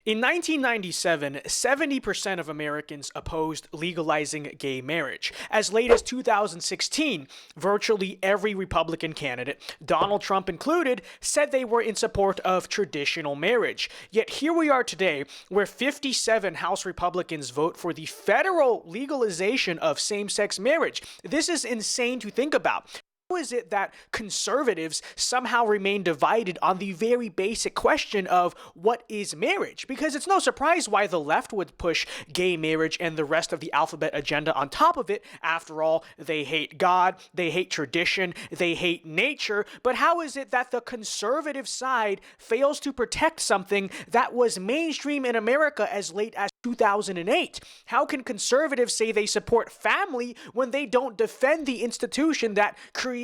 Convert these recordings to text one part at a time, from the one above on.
In 1997, 70% of Americans opposed legalizing gay marriage. As late as 2016, virtually every Republican candidate, Donald Trump included, said they were in support of traditional marriage. Yet here we are today, where 57 House Republicans vote for the federal legalization of same-sex marriage. This is insane to think about. How is it that conservatives somehow remain divided on the very basic question of what is marriage? Because it's no surprise why the left would push gay marriage and the rest of the alphabet agenda on top of it. After all, they hate God, they hate tradition, they hate nature. But how is it that the conservative side fails to protect something that was mainstream in America as late as 2008? How can conservatives say they support family when they don't defend the institution that creates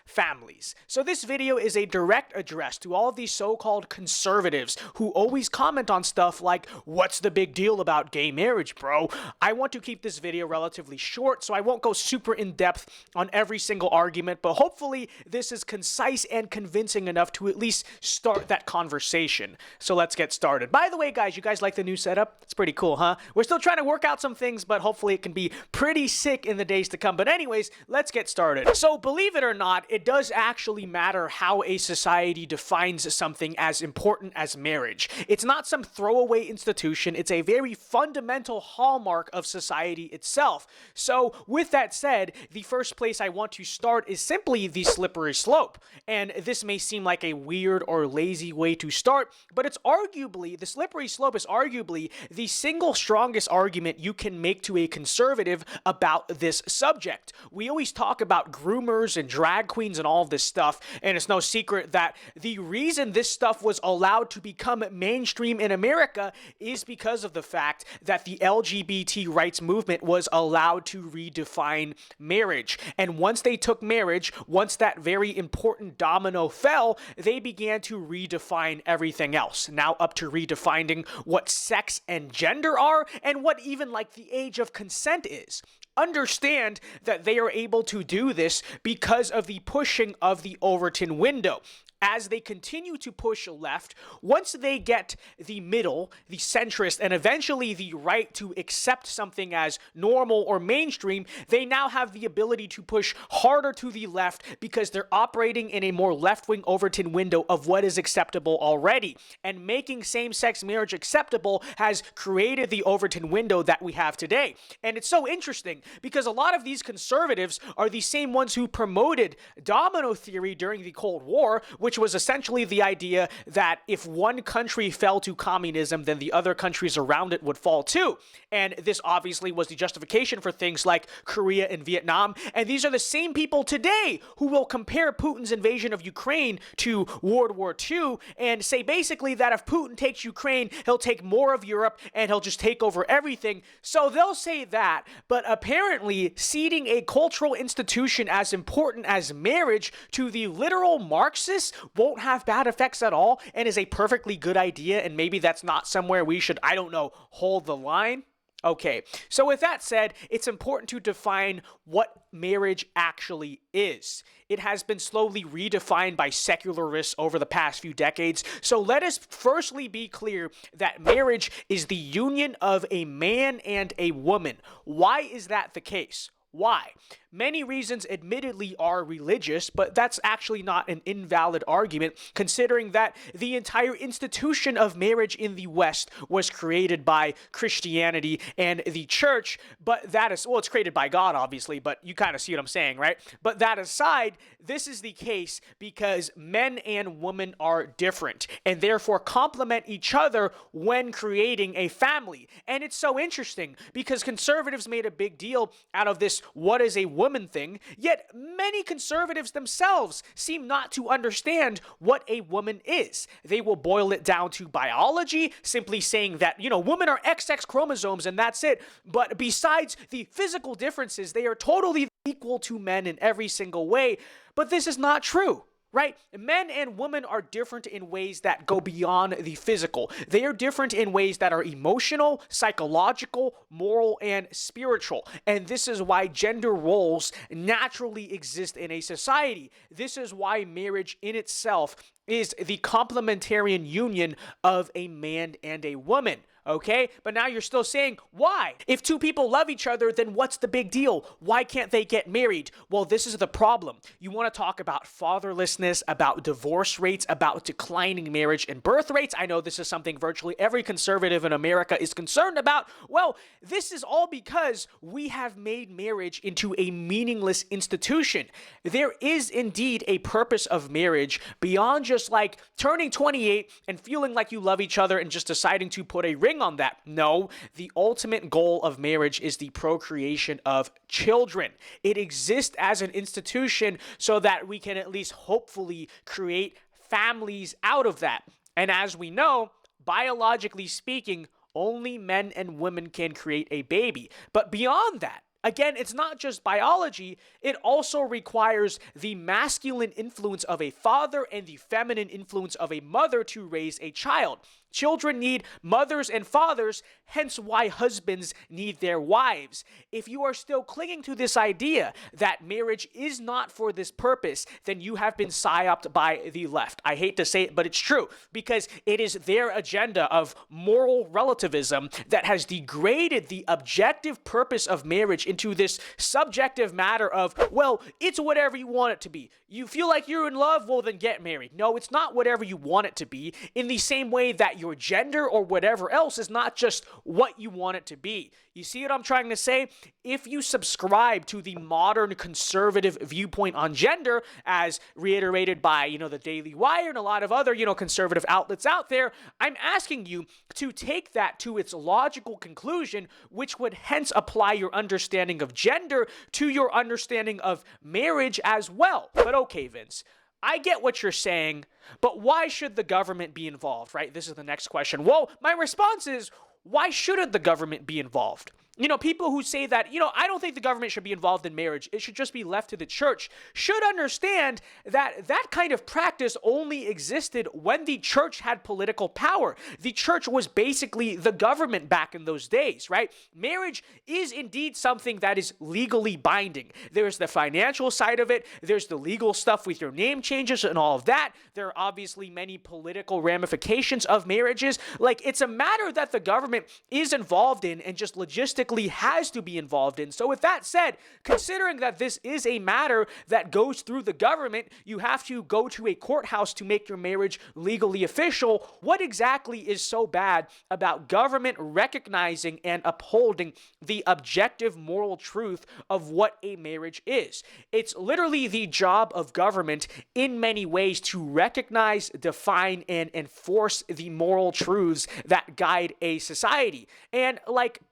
families? So this video is a direct address to all of these so-called conservatives who always comment on stuff like, what's the big deal about gay marriage, bro? I want to keep this video relatively short, so I won't go super in-depth on every single argument, but hopefully this is concise and convincing enough to at least start that conversation. So let's get started. By the way, guys, you guys like the new setup? It's pretty cool, huh? We're still trying to work out some things, but hopefully it can be pretty sick in the days to come. But anyways, let's get started. So believe it or not, it does actually matter how a society defines something as important as marriage. It's not some throwaway institution. It's a very fundamental hallmark of society itself. So with that said, the first place I want to start is simply the slippery slope. And this may seem like a weird or lazy way to start, but it's arguably, the slippery slope is arguably the single strongest argument you can make to a conservative about this subject. We always talk about groomers and drag queens and all of this stuff, and it's no secret that the reason this stuff was allowed to become mainstream in America is because of the fact that the LGBT rights movement was allowed to redefine marriage. And once they took marriage, once that very important domino fell, they began to redefine everything else. Now up to redefining what sex and gender are and what even like the age of consent is. Understand that they are able to do this because of the pushing of the Overton window. As they continue to push left, once they get the middle, the centrist, and eventually the right to accept something as normal or mainstream, they now have the ability to push harder to the left because they're operating in a more left-wing Overton window of what is acceptable already. And making same-sex marriage acceptable has created the Overton window that we have today. And it's so interesting because a lot of these conservatives are the same ones who promoted domino theory during the Cold War, which was essentially the idea that if one country fell to communism, then the other countries around it would fall too. And this obviously was the justification for things like Korea and Vietnam. And these are the same people today who will compare Putin's invasion of Ukraine to World War II and say basically that if Putin takes Ukraine, he'll take more of Europe and he'll just take over everything. So they'll say that, but apparently ceding a cultural institution as important as marriage to the literal Marxists won't have bad effects at all and is a perfectly good idea, and maybe that's not somewhere we should, I don't know, hold the line. Okay, so with that said, it's important to define what marriage actually is. It has been slowly redefined by secularists over the past few decades, so let us firstly be clear that marriage is the union of a man and a woman. Why is that the case? Why? Many reasons admittedly are religious, but that's actually not an invalid argument considering that the entire institution of marriage in the West was created by Christianity and the church, but that is, well, it's created by God obviously, but you kind of see what I'm saying, right? But that aside, this is the case because men and women are different and therefore complement each other when creating a family. And it's so interesting because conservatives made a big deal out of this what is a woman thing, yet many conservatives themselves seem not to understand what a woman is. They will boil it down to biology, simply saying that, you know, women are XX chromosomes and that's it. But besides the physical differences, they are totally equal to men in every single way. But this is not true. right? Men and women are different in ways that go beyond the physical. They are different in ways that are emotional, psychological, moral, and spiritual. And this is why gender roles naturally exist in a society. This is why marriage in itself is the complementarian union of a man and a woman. Okay? But now you're still saying, why? If two people love each other, then what's the big deal? Why can't they get married? Well, this is the problem. You want to talk about fatherlessness, about divorce rates, about declining marriage and birth rates. I know this is something virtually every conservative in America is concerned about. Well, this is all because we have made marriage into a meaningless institution. There is indeed a purpose of marriage beyond just like turning 28 and feeling like you love each other and just deciding to put a ring on that. No, the ultimate goal of marriage is the procreation of children. It exists as an institution so that we can at least hopefully create families out of that. And as we know, biologically speaking, only men and women can create a baby. But beyond that, again, it's not just biology, it also requires the masculine influence of a father and the feminine influence of a mother to raise a child. Children need mothers and fathers, hence why husbands need their wives. If you are still clinging to this idea that marriage is not for this purpose, then you have been psyoped by the left. I hate to say it, but it's true, because it is their agenda of moral relativism that has degraded the objective purpose of marriage into this subjective matter of, well, it's whatever you want it to be. You feel like you're in love, well, then get married. No, it's not whatever you want it to be, in the same way that your gender or whatever else is not just what you want it to be. You see what I'm trying to say? If you subscribe to the modern conservative viewpoint on gender, as reiterated by, the Daily Wire and a lot of other, conservative outlets out there, I'm asking you to take that to its logical conclusion, which would hence apply your understanding of gender to your understanding of marriage as well. But okay, Vince, I get what you're saying, but why should the government be involved, right? This is the next question. Well, my response is, why shouldn't the government be involved? People who say that, I don't think the government should be involved in marriage, it should just be left to the church, should understand that that kind of practice only existed when the church had political power. The church was basically the government back in those days, right? Marriage is indeed something that is legally binding. There's the financial side of it, there's the legal stuff with your name changes and all of that. There are obviously many political ramifications of marriages. Like, it's a matter that the government is involved in and just logistically has to be involved in. So with that said, considering that this is a matter that goes through the government, you have to go to a courthouse to make your marriage legally official. What exactly is so bad about government recognizing and upholding the objective moral truth of what a marriage is? It's literally the job of government in many ways to recognize, define, and enforce the moral truths that guide a society. And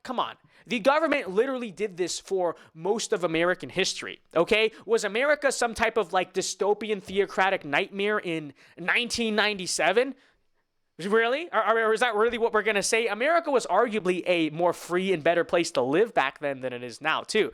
come on. The government literally did this for most of American history, okay? Was America some type of dystopian theocratic nightmare in 1997? Really? Or is that really what we're going to say? America was arguably a more free and better place to live back then than it is now, too.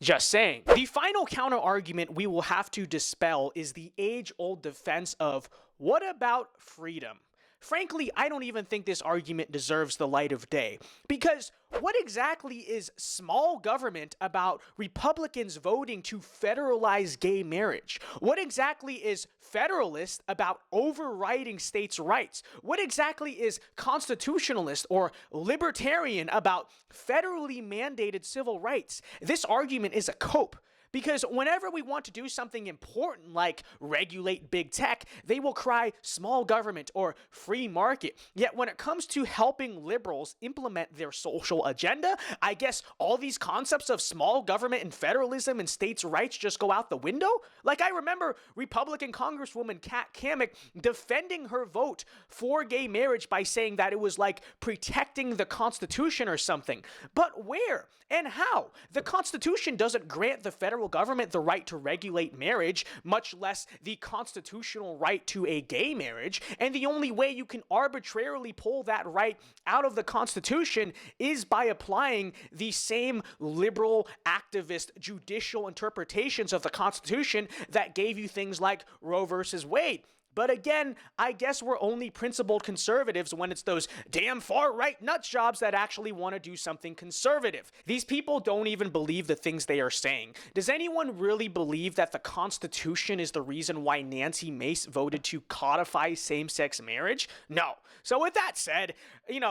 Just saying. The final counter argument we will have to dispel is the age-old defense of, what about freedom? Frankly, I don't even think this argument deserves the light of day, because what exactly is small government about Republicans voting to federalize gay marriage? What exactly is federalist about overriding states' rights? What exactly is constitutionalist or libertarian about federally mandated civil rights? This argument is a cope. Because whenever we want to do something important like regulate big tech, they will cry small government or free market. Yet when it comes to helping liberals implement their social agenda, I guess all these concepts of small government and federalism and states' rights just go out the window? I remember Republican Congresswoman Kat Kammack defending her vote for gay marriage by saying that it was protecting the Constitution or something. But where and how? The Constitution doesn't grant the federal federal government the right to regulate marriage, much less the constitutional right to a gay marriage. And the only way you can arbitrarily pull that right out of the Constitution is by applying the same liberal, activist, judicial interpretations of the Constitution that gave you things like Roe versus Wade. But again, I guess we're only principled conservatives when it's those damn far-right nutjobs that actually want to do something conservative. These people don't even believe the things they are saying. Does anyone really believe that the Constitution is the reason why Nancy Mace voted to codify same-sex marriage? No. So with that said,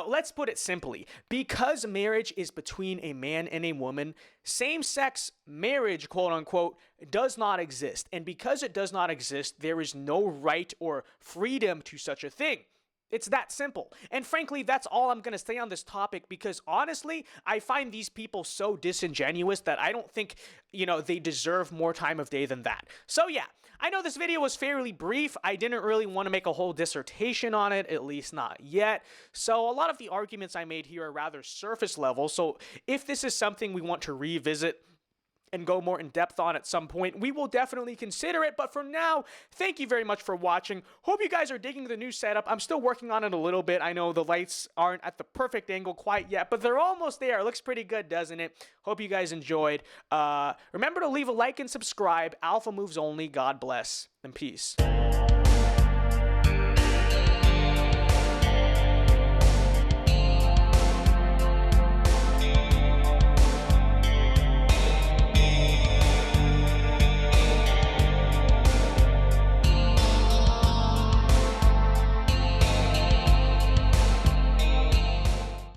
let's put it simply. Because marriage is between a man and a woman, same-sex marriage, quote-unquote, does not exist. And because it does not exist, there is no right or freedom to such a thing. It's that simple. And frankly, that's all I'm going to say on this topic because honestly, I find these people so disingenuous that I don't think, they deserve more time of day than that. So yeah, I know this video was fairly brief. I didn't really want to make a whole dissertation on it, at least not yet. So a lot of the arguments I made here are rather surface level. So if this is something we want to revisit and go more in depth on at some point, we will definitely consider it. But for now, thank you very much for watching. Hope you guys are digging the new setup. I'm still working on it a little bit. I know the lights aren't at the perfect angle quite yet, but they're almost there. It looks pretty good, doesn't it? Hope you guys enjoyed. Remember to leave a like and subscribe. Alpha moves only. God bless and peace.